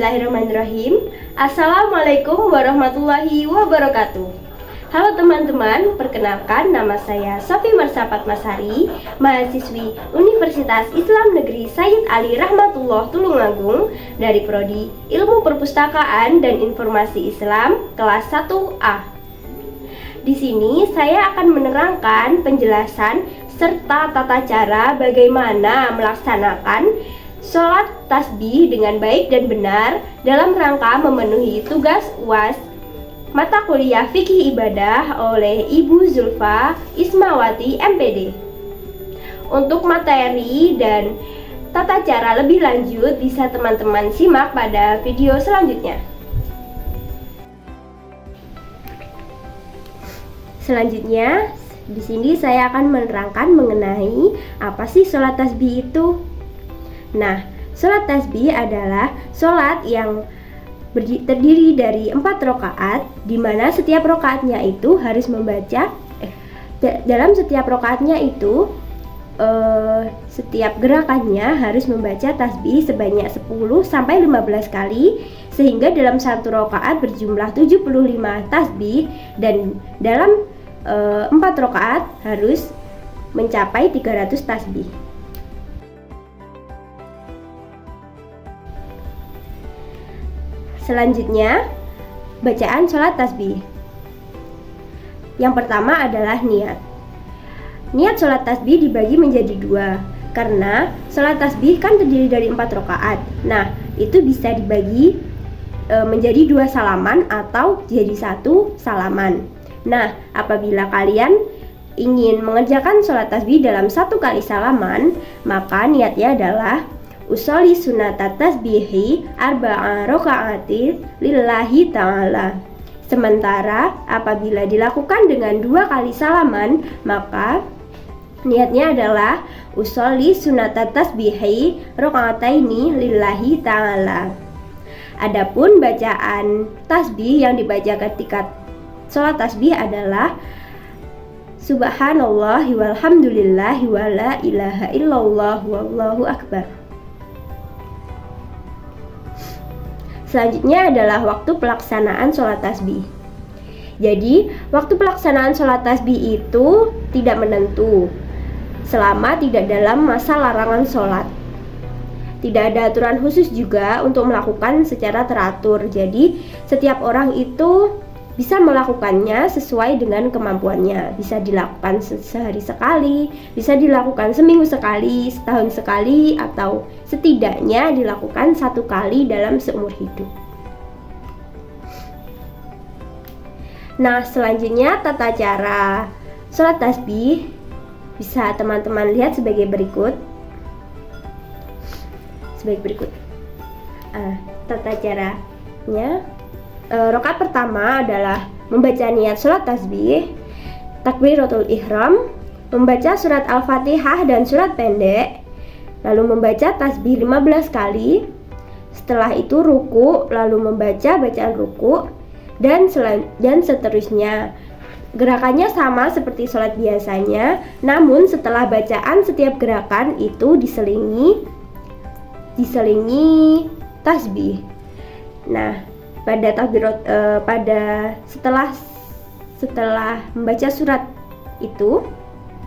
Bismillahirrahmanirrahim. Assalamualaikum warahmatullahi wabarakatuh. Halo teman-teman, perkenalkan nama saya Sofi Marsa Fatmasari, mahasiswi Universitas Islam Negeri Sayyid Ali Rahmatullah Tulungagung dari Prodi Ilmu Perpustakaan dan Informasi Islam kelas 1A. Di sini saya akan menerangkan penjelasan serta tata cara bagaimana melaksanakan sholat tasbih dengan baik dan benar dalam rangka memenuhi tugas UAS mata kuliah fikih ibadah oleh Ibu Zulfa Ismawati MPD. Untuk materi dan tata cara lebih lanjut bisa teman-teman simak pada video selanjutnya. Selanjutnya, di sini saya akan menerangkan mengenai apa sih sholat tasbih itu. Nah, sholat tasbih adalah sholat yang terdiri dari 4 rakaat, di mana setiap rakaatnya itu harus membaca dalam setiap rakaatnya itu setiap gerakannya harus membaca tasbih sebanyak 10 sampai 15 kali, sehingga dalam satu rakaat berjumlah 75 tasbih, dan dalam 4 rakaat harus mencapai 300 tasbih. Selanjutnya, bacaan sholat tasbih. Yang pertama adalah niat. Niat sholat tasbih dibagi menjadi 2, karena sholat tasbih kan terdiri dari 4 rakaat. Nah, itu bisa dibagi menjadi 2 salaman atau jadi 1 salaman. Nah, apabila kalian ingin mengerjakan sholat tasbih dalam 1 kali salaman, maka niatnya adalah usolli sunata tasbihi arba'a raka'atin lillahi ta'ala. Sementara apabila dilakukan dengan 2 kali salaman, maka niatnya adalah usolli sunata tasbihi raka'ataini lillahi ta'ala. Adapun bacaan tasbih yang dibaca ketika sholat tasbih adalah subhanallahi walhamdulillahi wa la ilaha illallah wallahu akbar. Selanjutnya adalah waktu pelaksanaan sholat tasbih. Jadi, waktu pelaksanaan sholat tasbih itu tidak menentu selama tidak dalam masa larangan sholat. Tidak ada aturan khusus juga untuk melakukan secara teratur. Jadi, setiap orang itu bisa melakukannya sesuai dengan kemampuannya. Bisa dilakukan sehari sekali, bisa dilakukan seminggu sekali, setahun sekali, atau setidaknya dilakukan 1 kali dalam seumur hidup. Nah, selanjutnya tata cara sholat tasbih bisa teman-teman lihat sebagai berikut. Tata caranya, rakaat pertama adalah membaca niat sholat tasbih, takbiratul ihram, membaca surat Al-Fatihah dan surat pendek, lalu membaca tasbih 15 kali. Setelah itu ruku, lalu membaca bacaan ruku, dan seterusnya. Gerakannya sama seperti sholat biasanya, namun setelah bacaan setiap gerakan itu diselingi tasbih. Nah, setelah membaca surat itu,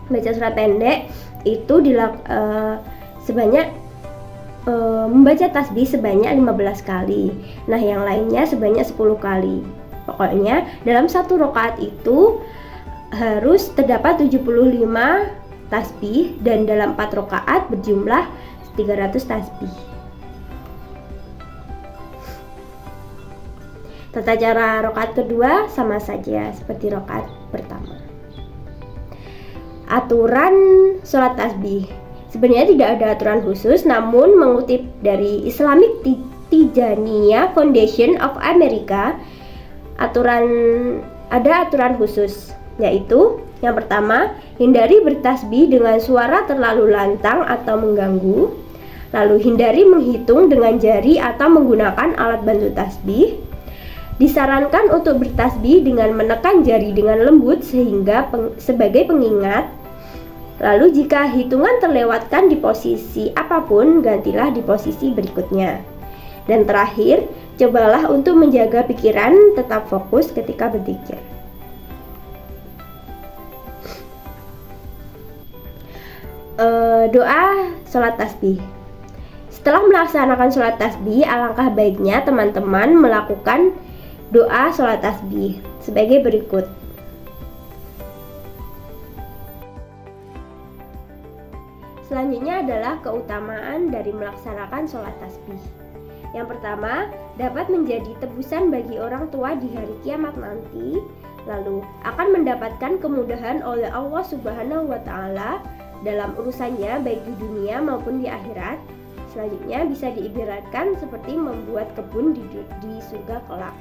membaca surat pendek itu membaca tasbih sebanyak 15 kali. Nah, yang lainnya sebanyak 10 kali. Pokoknya dalam 1 rakaat itu harus terdapat 75 tasbih, dan dalam 4 rakaat berjumlah 300 tasbih. Tata cara rakaat kedua sama saja seperti rakaat pertama. Aturan sholat tasbih. Sebenarnya tidak ada aturan khusus, namun mengutip dari Islamic Tijaniyah Foundation of America, ada aturan khusus, yaitu yang pertama, hindari bertasbih dengan suara terlalu lantang atau mengganggu. Lalu hindari menghitung dengan jari atau menggunakan alat bantu tasbih. Disarankan untuk bertasbih dengan menekan jari dengan lembut sebagai pengingat. Lalu jika hitungan terlewatkan di posisi apapun, gantilah di posisi berikutnya. Dan terakhir, cobalah untuk menjaga pikiran tetap fokus ketika berzikir. Doa sholat tasbih. Setelah melaksanakan sholat tasbih, alangkah baiknya teman-teman melakukan doa sholat tasbih sebagai berikut. Selanjutnya adalah keutamaan dari melaksanakan sholat tasbih. Yang pertama, dapat menjadi tebusan bagi orang tua di hari kiamat nanti, lalu akan mendapatkan kemudahan oleh Allah Subhanahu wa Ta'ala dalam urusannya baik di dunia maupun di akhirat. Selanjutnya bisa diibaratkan seperti membuat kebun di surga kelak.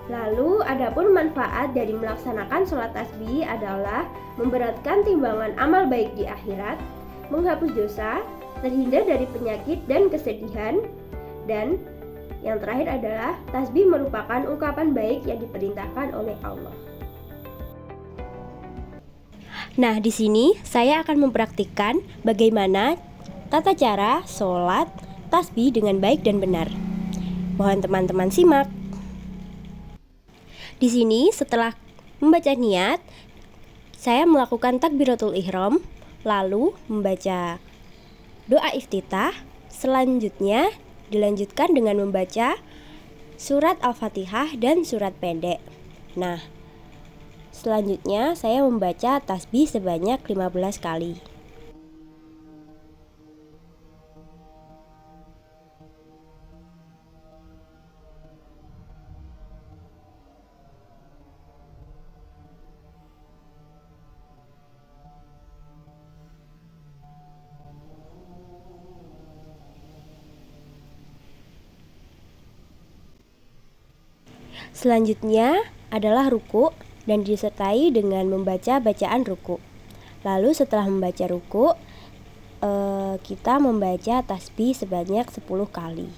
Lalu adapun manfaat dari melaksanakan sholat tasbih adalah memberatkan timbangan amal baik di akhirat, menghapus dosa, terhindar dari penyakit dan kesedihan, dan yang terakhir adalah tasbih merupakan ungkapan baik yang diperintahkan oleh Allah. Nah, di sini saya akan mempraktikkan bagaimana tata cara sholat tasbih dengan baik dan benar. Mohon teman-teman simak. Di sini setelah membaca niat, saya melakukan takbiratul ihram, lalu membaca doa iftitah. Selanjutnya dilanjutkan dengan membaca surat Al-Fatihah dan surat pendek. Nah, selanjutnya saya membaca tasbih sebanyak 15 kali. Selanjutnya adalah ruku dan disertai dengan membaca bacaan ruku. Lalu setelah membaca ruku, kita membaca tasbih sebanyak 10 kali.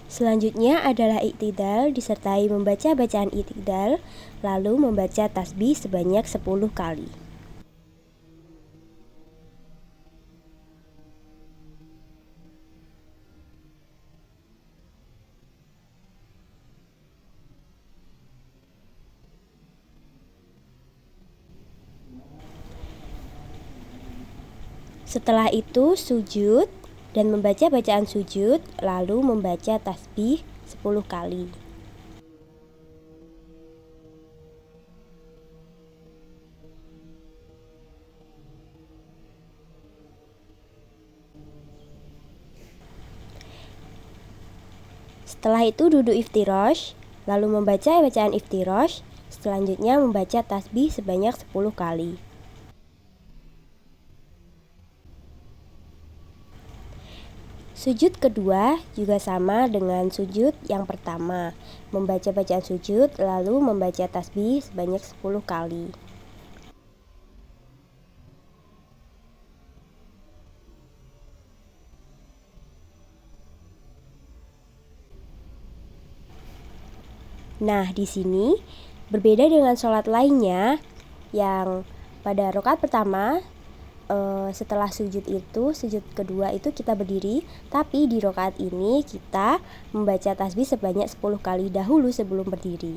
Selanjutnya adalah iktidal disertai membaca bacaan iktidal, lalu membaca tasbih sebanyak 10 kali. Setelah itu sujud dan membaca bacaan sujud, lalu membaca tasbih 10 kali. Setelah itu duduk iftirash, lalu membaca bacaan iftirash, selanjutnya membaca tasbih sebanyak 10 kali. Sujud kedua juga sama dengan sujud yang pertama, membaca bacaan sujud lalu membaca tasbih sebanyak 10 kali. Nah, di sini berbeda dengan sholat lainnya yang pada rakaat pertama setelah sujud kedua itu kita berdiri, tapi di rakaat ini kita membaca tasbih sebanyak 10 kali dahulu sebelum berdiri.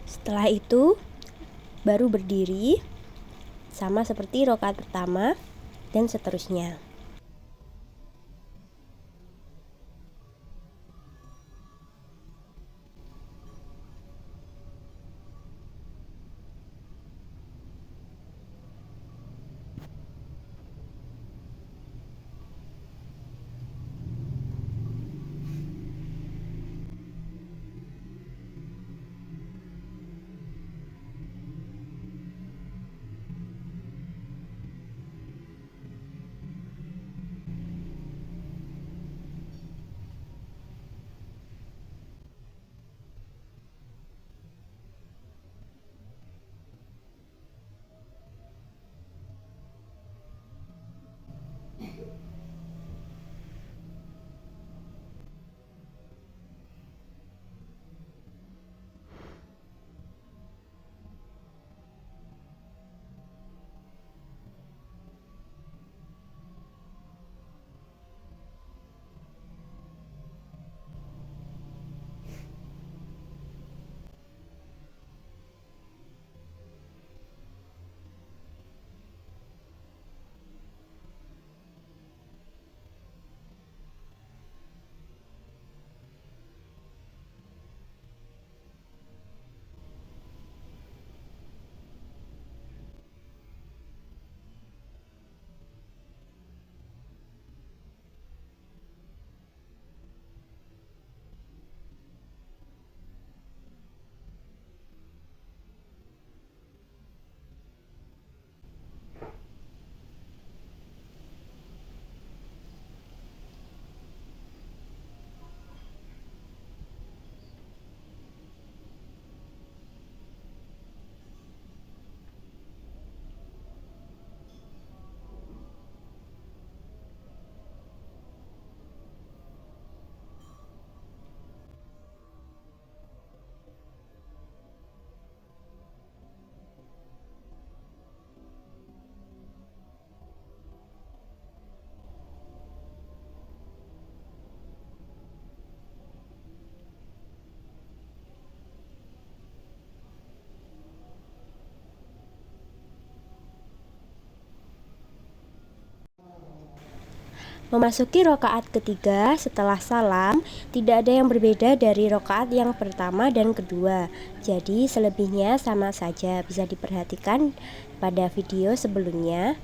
Setelah itu baru berdiri sama seperti rakaat pertama dan seterusnya. Memasuki rakaat ketiga setelah salam, tidak ada yang berbeda dari rakaat yang pertama dan kedua. Jadi selebihnya sama saja, bisa diperhatikan pada video sebelumnya.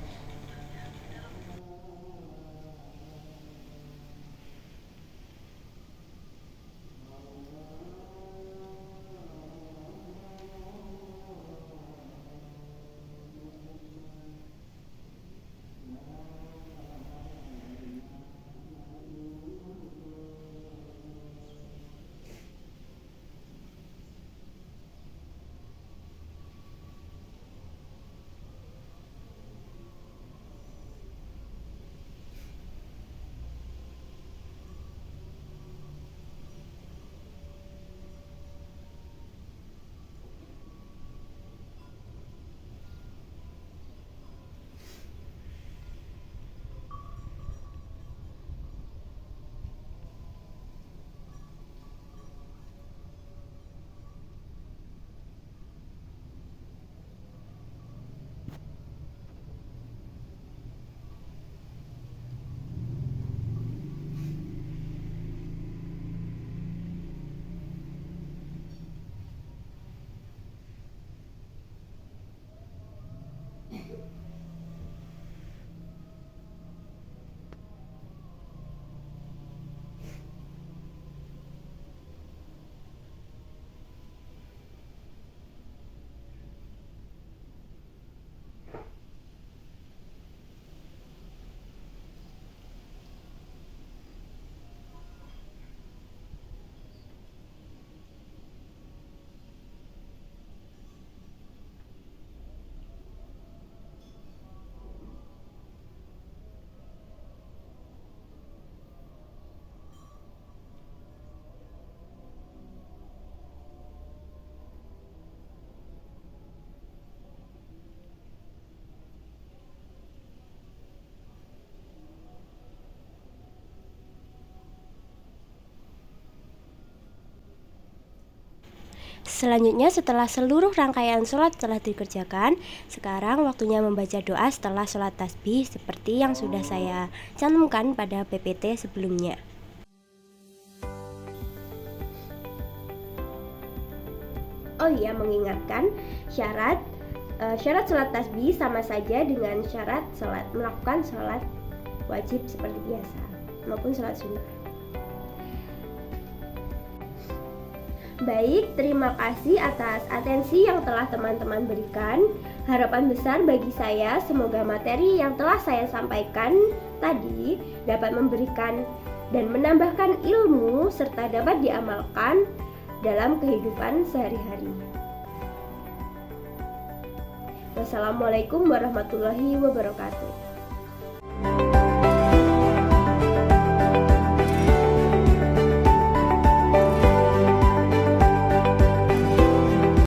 Selanjutnya, setelah seluruh rangkaian sholat telah dikerjakan, sekarang waktunya membaca doa setelah sholat tasbih seperti yang sudah saya cantumkan pada PPT sebelumnya. Oh iya, mengingatkan syarat sholat tasbih sama saja dengan syarat melakukan sholat wajib seperti biasa maupun sholat sunnah. Baik, terima kasih atas atensi yang telah teman-teman berikan. Harapan besar bagi saya, semoga materi yang telah saya sampaikan tadi dapat memberikan dan menambahkan ilmu serta dapat diamalkan dalam kehidupan sehari-hari. Wassalamualaikum warahmatullahi wabarakatuh.